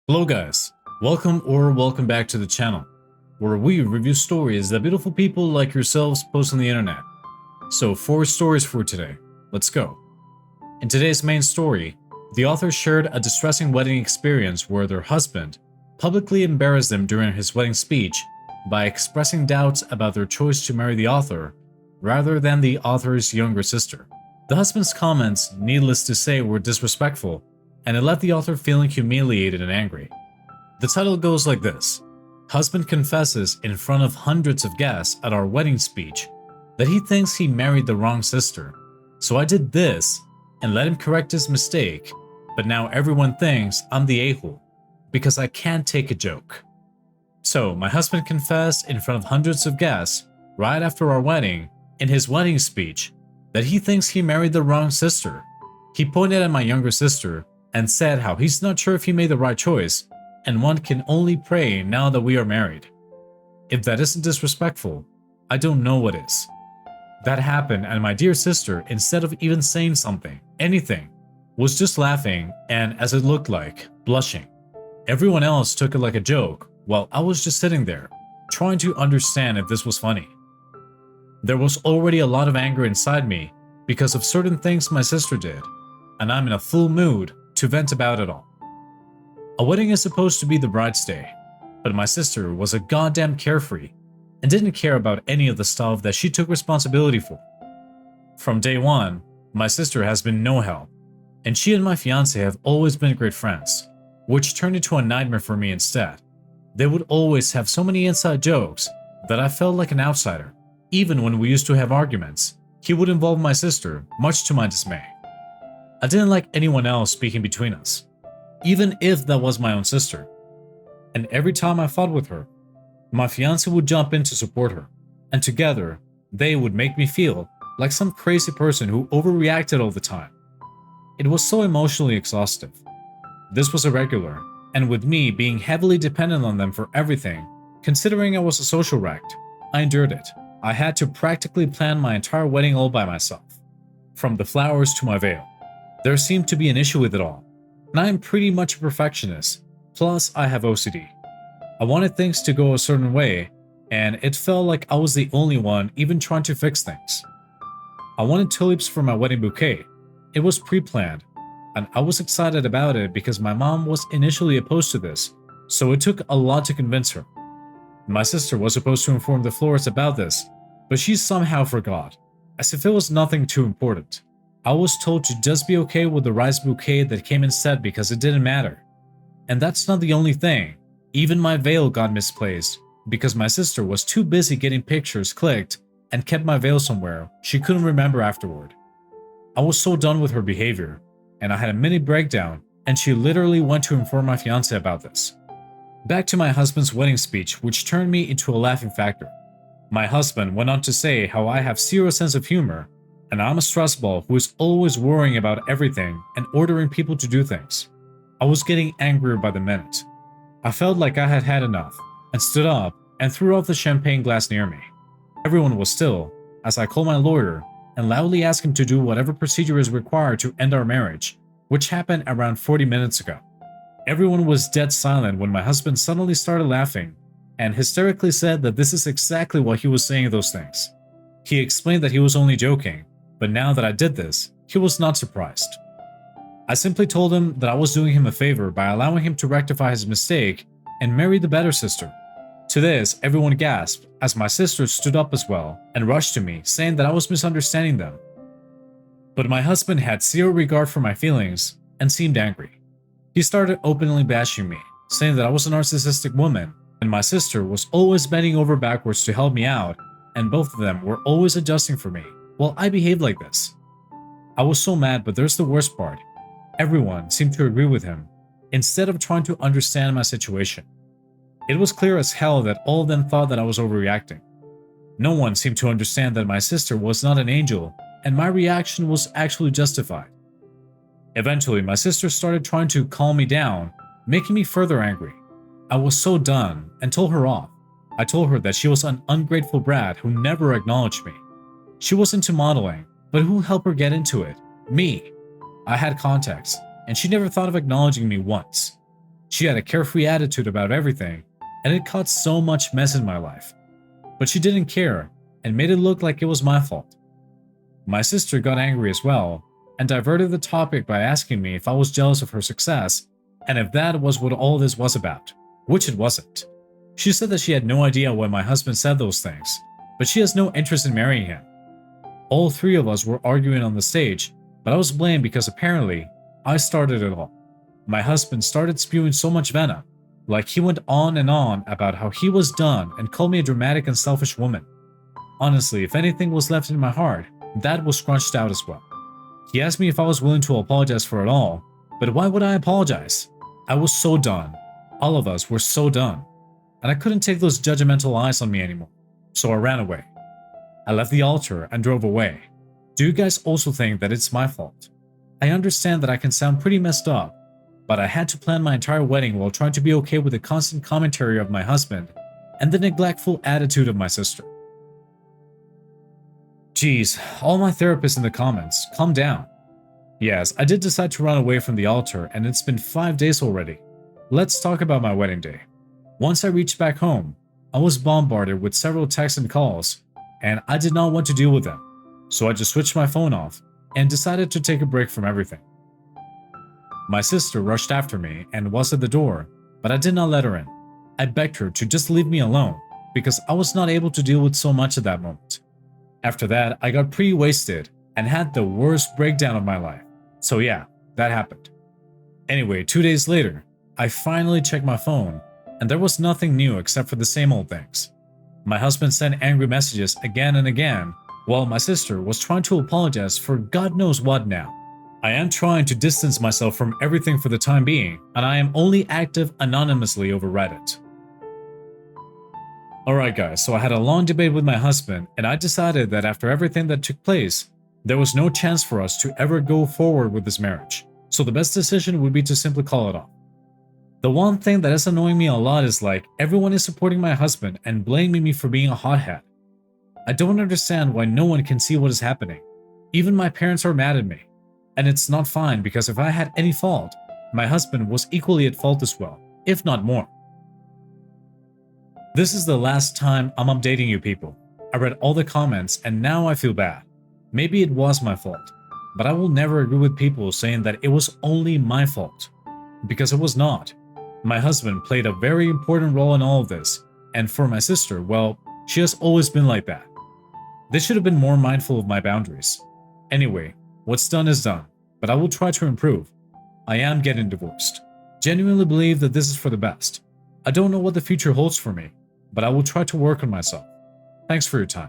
Hello guys, welcome back to the channel, where we review stories that beautiful people like yourselves post on the internet. So 4 stories for today, let's go. In today's main story, the author shared a distressing wedding experience where their husband publicly embarrassed them during his wedding speech by expressing doubts about their choice to marry the author rather than the author's younger sister. The husband's comments, needless to say, were disrespectful, and it left the author feeling humiliated and angry. The title goes like this: Husband confesses in front of hundreds of guests at our wedding speech that he thinks he married the wrong sister. So I did this and let him correct his mistake, but now everyone thinks I'm the a-hole because I can't take a joke. So my husband confessed in front of hundreds of guests right after our wedding in his wedding speech that he thinks he married the wrong sister. He pointed at my younger sister and said how he's not sure if he made the right choice, and one can only pray now that we are married. If that isn't disrespectful, I don't know what is. That happened, and my dear sister, instead of even saying something, anything, was just laughing and, as it looked like, blushing. Everyone else took it like a joke, while I was just sitting there, trying to understand if this was funny. There was already a lot of anger inside me because of certain things my sister did, and I'm in a full mood to vent about it all. A wedding is supposed to be the bride's day, but my sister was a goddamn carefree and didn't care about any of the stuff that she took responsibility for. From day one, my sister has been no help, and she and my fiancé have always been great friends, which turned into a nightmare for me instead. They would always have so many inside jokes that I felt like an outsider. Even when we used to have arguments, he would involve my sister, much to my dismay. I didn't like anyone else speaking between us, even if that was my own sister. And every time I fought with her, my fiancé would jump in to support her, and together, they would make me feel like some crazy person who overreacted all the time. It was so emotionally exhaustive. This was irregular, and with me being heavily dependent on them for everything, considering I was a social wreck, I endured it. I had to practically plan my entire wedding all by myself, from the flowers to my veil. There seemed to be an issue with it all, and I am pretty much a perfectionist, plus I have OCD. I wanted things to go a certain way, and it felt like I was the only one even trying to fix things. I wanted tulips for my wedding bouquet. It was pre-planned, and I was excited about it because my mom was initially opposed to this, so it took a lot to convince her. My sister was supposed to inform the florist about this, but she somehow forgot, as if it was nothing too important. I was told to just be okay with the rice bouquet that came instead because it didn't matter. And that's not the only thing. Even my veil got misplaced because my sister was too busy getting pictures clicked and kept my veil somewhere she couldn't remember afterward. I was so done with her behavior, and I had a mini breakdown, and she literally went to inform my fiancé about this. Back to my husband's wedding speech, which turned me into a laughing factor. My husband went on to say how I have zero sense of humor, and I'm a stress ball who is always worrying about everything and ordering people to do things. I was getting angrier by the minute. I felt like I had had enough, and stood up and threw off the champagne glass near me. Everyone was still, as I called my lawyer and loudly asked him to do whatever procedure is required to end our marriage, which happened around 40 minutes ago. Everyone was dead silent when my husband suddenly started laughing and hysterically said that this is exactly why he was saying those things. He explained that he was only joking, but now that I did this, he was not surprised. I simply told him that I was doing him a favor by allowing him to rectify his mistake and marry the better sister. To this, everyone gasped as my sister stood up as well and rushed to me, saying that I was misunderstanding them. But my husband had zero regard for my feelings and seemed angry. He started openly bashing me, saying that I was a narcissistic woman, and my sister was always bending over backwards to help me out, and both of them were always adjusting for me. Well, I behaved like this. I was so mad, but there's the worst part. Everyone seemed to agree with him, instead of trying to understand my situation. It was clear as hell that all of them thought that I was overreacting. No one seemed to understand that my sister was not an angel, and my reaction was actually justified. Eventually, my sister started trying to calm me down, making me further angry. I was so done and told her off. I told her that she was an ungrateful brat who never acknowledged me. She was into modeling, but who helped her get into it? Me. I had contacts, and she never thought of acknowledging me once. She had a carefree attitude about everything, and it caused so much mess in my life. But she didn't care and made it look like it was my fault. My sister got angry as well and diverted the topic by asking me if I was jealous of her success and if that was what all this was about, which it wasn't. She said that she had no idea why my husband said those things, but she has no interest in marrying him. All three of us were arguing on the stage, but I was blamed because apparently I started it all. My husband started spewing so much venom, like he went on and on about how he was done and called me a dramatic and selfish woman. Honestly, if anything was left in my heart, that was scrunched out as well. He asked me if I was willing to apologize for it all, but why would I apologize? I was so done. All of us were so done. And I couldn't take those judgmental eyes on me anymore, so I ran away. I left the altar and drove away. Do you guys also think that it's my fault? I understand that I can sound pretty messed up, but I had to plan my entire wedding while trying to be okay with the constant commentary of my husband and the neglectful attitude of my sister. Geez, all my therapists in the comments, calm down. Yes, I did decide to run away from the altar and it's been 5 days already. Let's talk about my wedding day. Once I reached back home, I was bombarded with several texts and calls, and I did not want to deal with them, so I just switched my phone off and decided to take a break from everything. My sister rushed after me and was at the door, but I did not let her in. I begged her to just leave me alone because I was not able to deal with so much at that moment. After that, I got pretty wasted and had the worst breakdown of my life. So yeah, that happened. Anyway, 2 days later, I finally checked my phone and there was nothing new except for the same old things. My husband sent angry messages again and again, while my sister was trying to apologize for God knows what now. I am trying to distance myself from everything for the time being, and I am only active anonymously over Reddit. Alright guys, so I had a long debate with my husband, and I decided that after everything that took place, there was no chance for us to ever go forward with this marriage, so the best decision would be to simply call it off. The one thing that is annoying me a lot is like, everyone is supporting my husband and blaming me for being a hothead. I don't understand why no one can see what is happening. Even my parents are mad at me. And it's not fine because if I had any fault, my husband was equally at fault as well, if not more. This is the last time I'm updating you people. I read all the comments and now I feel bad. Maybe it was my fault, but I will never agree with people saying that it was only my fault. Because it was not. My husband played a very important role in all of this, and for my sister, well, she has always been like that. They should have been more mindful of my boundaries. Anyway, what's done is done, but I will try to improve. I am getting divorced. Genuinely believe that this is for the best. I don't know what the future holds for me, but I will try to work on myself. Thanks for your time.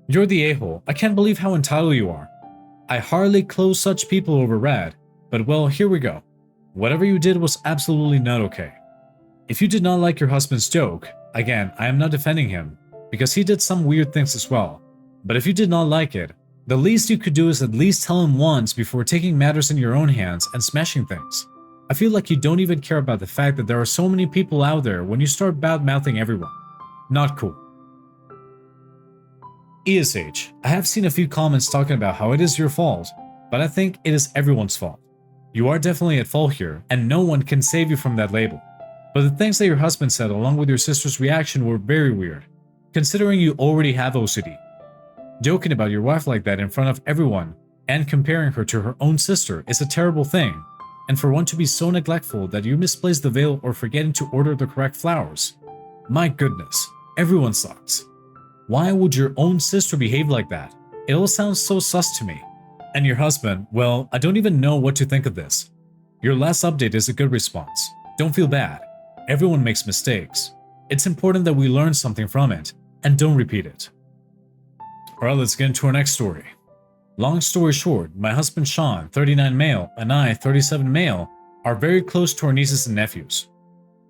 You're the a-hole. I can't believe how entitled you are. I hardly close such people over red, but well, here we go. Whatever you did was absolutely not okay. If you did not like your husband's joke, again, I am not defending him, because he did some weird things as well. But if you did not like it, the least you could do is at least tell him once before taking matters in your own hands and smashing things. I feel like you don't even care about the fact that there are so many people out there when you start bad-mouthing everyone. Not cool. ESH, I have seen a few comments talking about how it is your fault, but I think it is everyone's fault. You are definitely at fault here, and no one can save you from that label. But the things that your husband said along with your sister's reaction were very weird, considering you already have OCD. Joking about your wife like that in front of everyone and comparing her to her own sister is a terrible thing, and for one to be so neglectful that you misplace the veil or forgetting to order the correct flowers. My goodness, everyone sucks. Why would your own sister behave like that? It all sounds so sus to me. And your husband, well, I don't even know what to think of this. Your last update is a good response. Don't feel bad. Everyone makes mistakes. It's important that we learn something from it and don't repeat it. Alright, let's get into our next story. Long story short, my husband Sean, 39 male, and I, 37 male, are very close to our nieces and nephews.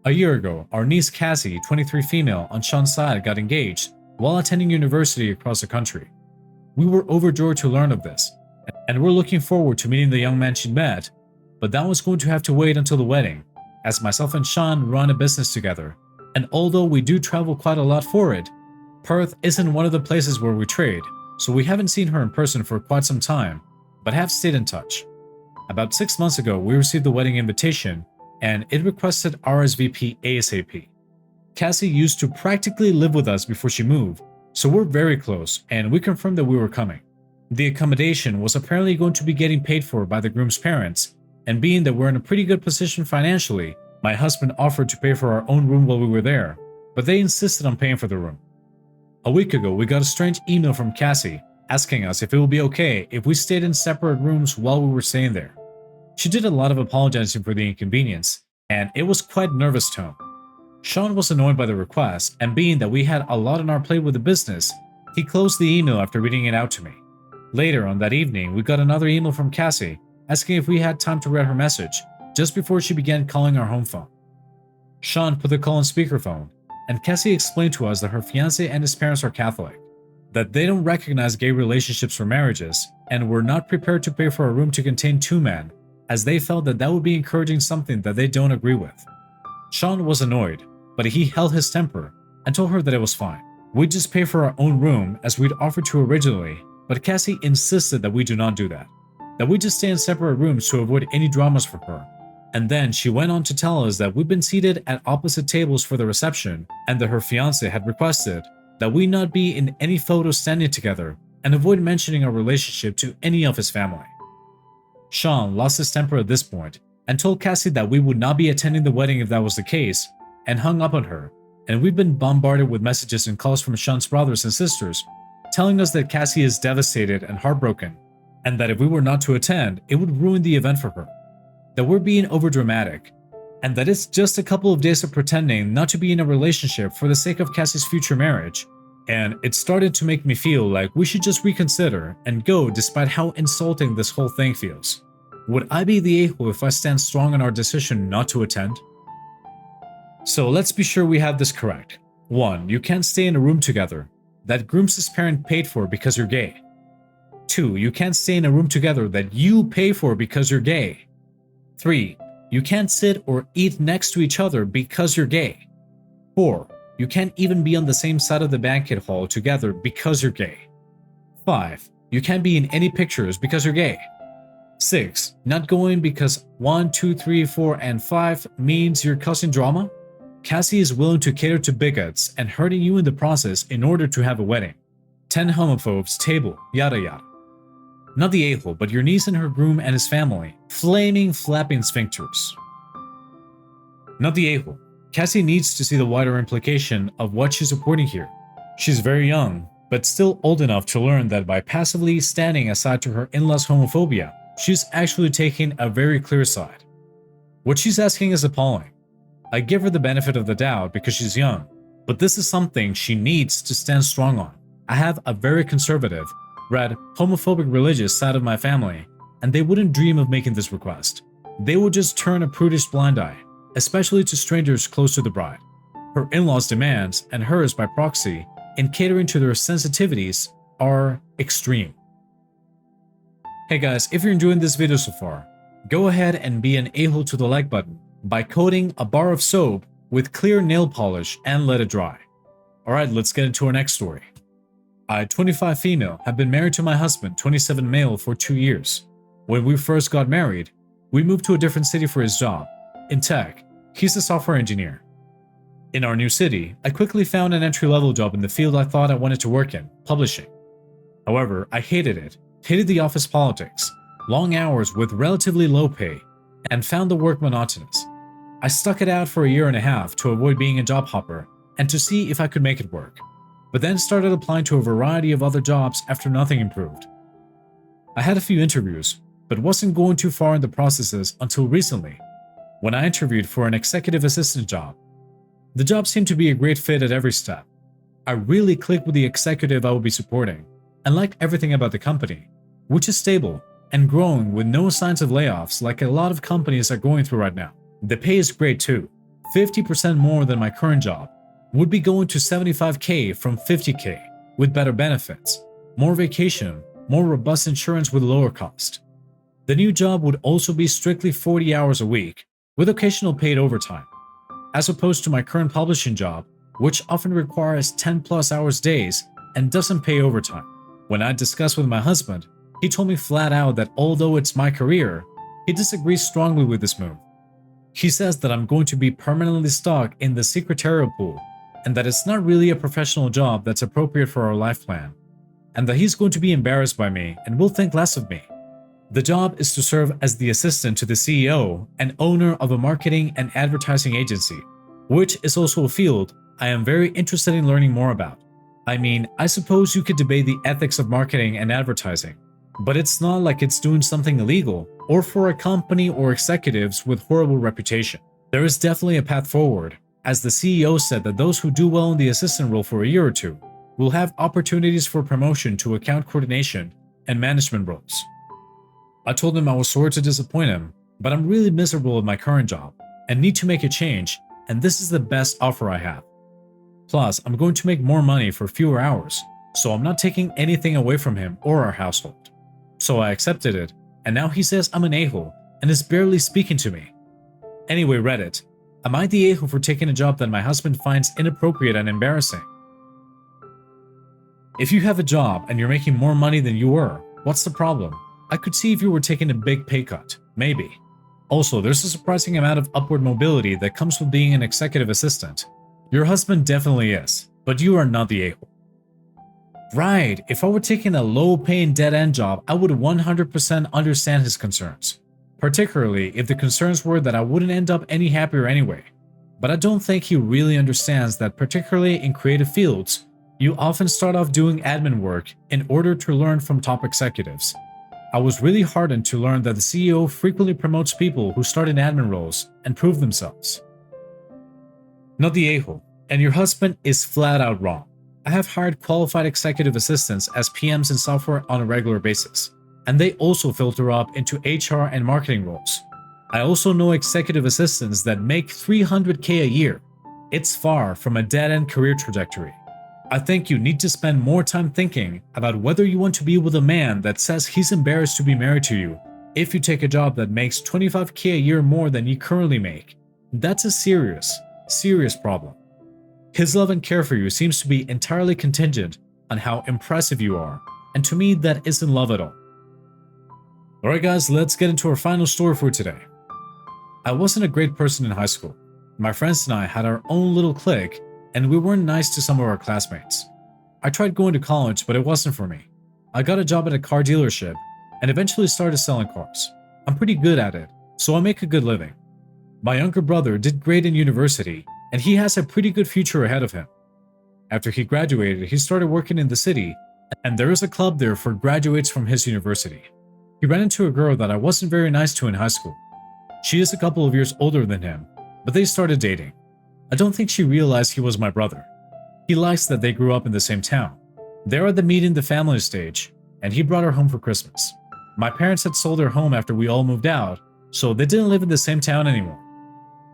A year ago, our niece Cassie, 23 female, on Sean's side got engaged while attending university across the country. We were overjoyed to learn of this, and we're looking forward to meeting the young man she'd met, but that was going to have to wait until the wedding, as myself and Sean run a business together, and although we do travel quite a lot for it, Perth isn't one of the places where we trade, so we haven't seen her in person for quite some time, but have stayed in touch. About 6 months ago, we received the wedding invitation, and it requested RSVP ASAP. Cassie used to practically live with us before she moved, so we're very close, and we confirmed that we were coming. The accommodation was apparently going to be getting paid for by the groom's parents, and being that we're in a pretty good position financially, my husband offered to pay for our own room while we were there, but they insisted on paying for the room. A week ago, we got a strange email from Cassie asking us if it would be okay if we stayed in separate rooms while we were staying there. She did a lot of apologizing for the inconvenience, and it was quite nervous tone. Sean was annoyed by the request, and being that we had a lot on our plate with the business, he closed the email after reading it out to me. Later on that evening, we got another email from Cassie asking if we had time to read her message just before she began calling our home phone. Sean put the call on speakerphone, and Cassie explained to us that her fiancé and his parents are Catholic, that they don't recognize gay relationships or marriages, and were not prepared to pay for a room to contain 2 men, as they felt that that would be encouraging something that they don't agree with. Sean was annoyed, but he held his temper and told her that it was fine. We'd just pay for our own room as we'd offered to originally, but Cassie insisted that we do not do that we just stay in separate rooms to avoid any dramas for her. And then she went on to tell us that we'd been seated at opposite tables for the reception and that her fiancé had requested that we not be in any photos standing together and avoid mentioning our relationship to any of his family. Sean lost his temper at this point and told Cassie that we would not be attending the wedding if that was the case, and hung up on her, and we've been bombarded with messages and calls from Sean's brothers and sisters telling us that Cassie is devastated and heartbroken, and that if we were not to attend, it would ruin the event for her, that we're being overdramatic, and that it's just a couple of days of pretending not to be in a relationship for the sake of Cassie's future marriage, and it started to make me feel like we should just reconsider and go despite how insulting this whole thing feels. Would I be the a-hole if I stand strong on our decision not to attend? So let's be sure we have this correct. 1. You can't stay in a room together that groom's parent paid for because you're gay. 2. You can't stay in a room together that you pay for because you're gay. 3. You can't sit or eat next to each other because you're gay. 4. You can't even be on the same side of the banquet hall together because you're gay. 5. You can't be in any pictures because you're gay. 6. Not going because 1, 2, 3, 4, and 5 means you're causing drama? Cassie is willing to cater to bigots and hurting you in the process in order to have a wedding. 10 homophobes, table, yada yada. Not the a-hole, but your niece and her groom and his family, flaming, flapping sphincters. Not the a-hole. Cassie needs to see the wider implication of what she's reporting here. She's very young, but still old enough to learn that by passively standing aside to her in-laws' homophobia, she's actually taking a very clear side. What she's asking is appalling. I give her the benefit of the doubt because she's young, but this is something she needs to stand strong on. I have a very conservative, red, homophobic religious side of my family, and they wouldn't dream of making this request. They would just turn a prudish blind eye, especially to strangers close to the bride. Her in-laws' demands, and hers by proxy, in catering to their sensitivities, are extreme. Hey guys, if you're enjoying this video so far, go ahead and be an a-hole to the like button by coating a bar of soap with clear nail polish and let it dry. Alright, let's get into our next story. I, 25 female, have been married to my husband, 27 male, for 2 years. When we first got married, we moved to a different city for his job. In tech, he's a software engineer. In our new city, I quickly found an entry-level job in the field I thought I wanted to work in, publishing. However, I hated it, hated the office politics, long hours with relatively low pay, and found the work monotonous. I stuck it out for a year and a half to avoid being a job hopper and to see if I could make it work, but then started applying to a variety of other jobs after nothing improved. I had a few interviews, but wasn't going too far in the processes until recently, when I interviewed for an executive assistant job. The job seemed to be a great fit at every step. I really clicked with the executive I would be supporting, and liked everything about the company, which is stable and growing with no signs of layoffs like a lot of companies are going through right now. The pay is great too, 50% more than my current job. Would be going to 75K from 50K with better benefits, more vacation, more robust insurance with lower cost. The new job would also be strictly 40 hours a week with occasional paid overtime, as opposed to my current publishing job, which often requires 10+ hours days and doesn't pay overtime. When I discussed with my husband, he told me flat out that although it's my career, He disagrees strongly with this move. He says that I'm going to be permanently stuck in the secretarial pool, and that it's not really a professional job that's appropriate for our life plan, and that he's going to be embarrassed by me and will think less of me. The job is to serve as the assistant to the CEO and owner of a marketing and advertising agency, which is also a field I am very interested in learning more about. I mean, I suppose you could debate the ethics of marketing and advertising, but it's not like it's doing something illegal or for a company or executives with horrible reputation. There is definitely a path forward, as the CEO said that those who do well in the assistant role for a year or two will have opportunities for promotion to account coordination and management roles. I told him I was sorry to disappoint him, but I'm really miserable at my current job and need to make a change, and this is the best offer I have. Plus, I'm going to make more money for fewer hours, so I'm not taking anything away from him or our household. So I accepted it, and now he says I'm an a-hole and is barely speaking to me. Anyway, Reddit, am I the a-hole for taking a job that my husband finds inappropriate and embarrassing? If you have a job and you're making more money than you were, what's the problem? I could see if you were taking a big pay cut, maybe. Also, there's a surprising amount of upward mobility that comes with being an executive assistant. Your husband definitely is, but you are not the a-hole. Right, if I were taking a low-paying dead-end job, I would 100% understand his concerns. Particularly if the concerns were that I wouldn't end up any happier anyway. But I don't think he really understands that, particularly in creative fields, you often start off doing admin work in order to learn from top executives. I was really heartened to learn that the CEO frequently promotes people who start in admin roles and prove themselves. Not the a-hole, and your husband is flat out wrong. I have hired qualified executive assistants as PMs in software on a regular basis, and they also filter up into HR and marketing roles. I also know executive assistants that make $300K a year. It's far from a dead-end career trajectory. I think you need to spend more time thinking about whether you want to be with a man that says he's embarrassed to be married to you if you take a job that makes $25K a year more than you currently make. That's a serious problem. His love and care for you seems to be entirely contingent on how impressive you are, and to me that isn't love at all. Alright guys, let's get into our final story for today. I wasn't a great person in high school. My friends and I had our own little clique, and we weren't nice to some of our classmates. I tried going to college, but it wasn't for me. I got a job at a car dealership and eventually started selling cars. I'm pretty good at it, so I make a good living. My younger brother did great in university, and he has a pretty good future ahead of him. After he graduated, he started working in the city, and there is a club there for graduates from his university. He ran into a girl that I wasn't very nice to in high school. She is a couple of years older than him, but they started dating. I don't think she realized he was my brother. He likes that they grew up in the same town. They're at the meeting the family stage, and he brought her home for Christmas. My parents had sold their home after we all moved out, so they didn't live in the same town anymore.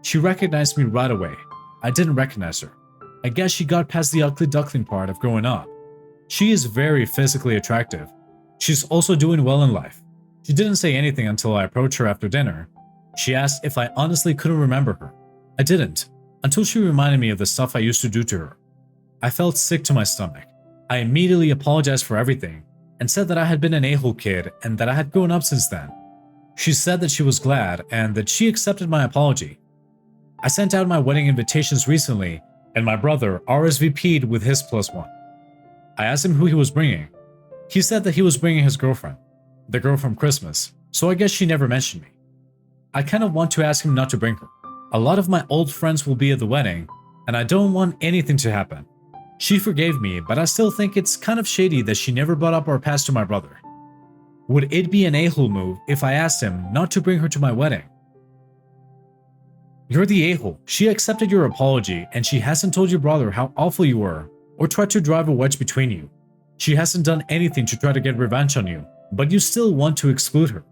She recognized me right away. I didn't recognize her. I guess she got past the ugly duckling part of growing up. She is very physically attractive. She's also doing well in life. She didn't say anything until I approached her after dinner. She asked if I honestly couldn't remember her. I didn't, until she reminded me of the stuff I used to do to her. I felt sick to my stomach. I immediately apologized for everything and said that I had been an a-hole kid and that I had grown up since then. She said that she was glad and that she accepted my apology. I sent out my wedding invitations recently, and my brother RSVP'd with his +1. I asked him who he was bringing. He said that he was bringing his girlfriend, the girl from Christmas, so I guess she never mentioned me. I kind of want to ask him not to bring her. A lot of my old friends will be at the wedding, and I don't want anything to happen. She forgave me, but I still think it's kind of shady that she never brought up our past to my brother. Would it be an a-hole move if I asked him not to bring her to my wedding? You're the a-hole. She accepted your apology, and she hasn't told your brother how awful you were or tried to drive a wedge between you. She hasn't done anything to try to get revenge on you, but you still want to exclude her.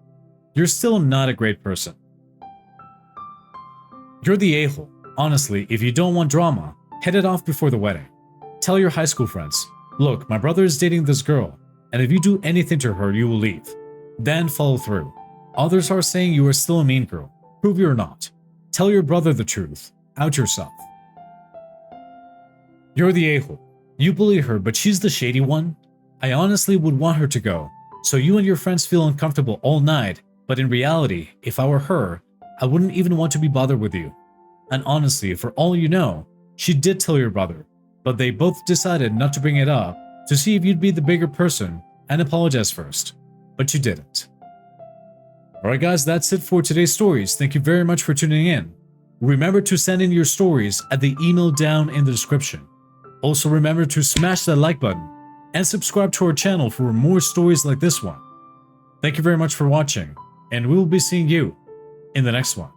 You're still not a great person. You're the a-hole. Honestly, if you don't want drama, head it off before the wedding. Tell your high school friends, look, my brother is dating this girl, and if you do anything to her, you will leave. Then follow through. Others are saying you are still a mean girl. Prove you're not. Tell your brother the truth. Out yourself. You're the a-hole. You bully her, but she's the shady one. I honestly would want her to go, so you and your friends feel uncomfortable all night, But in reality, if I were her, I wouldn't even want to be bothered with you. And honestly, for all you know, she did tell your brother, but they both decided not to bring it up to see if you'd be the bigger person and apologize first. But you didn't. Alright guys, that's it for today's stories. Thank you very much for tuning in. Remember to send in your stories at the email down in the description. Also remember to smash that like button and subscribe to our channel for more stories like this one. Thank you very much for watching, and we will be seeing you in the next one.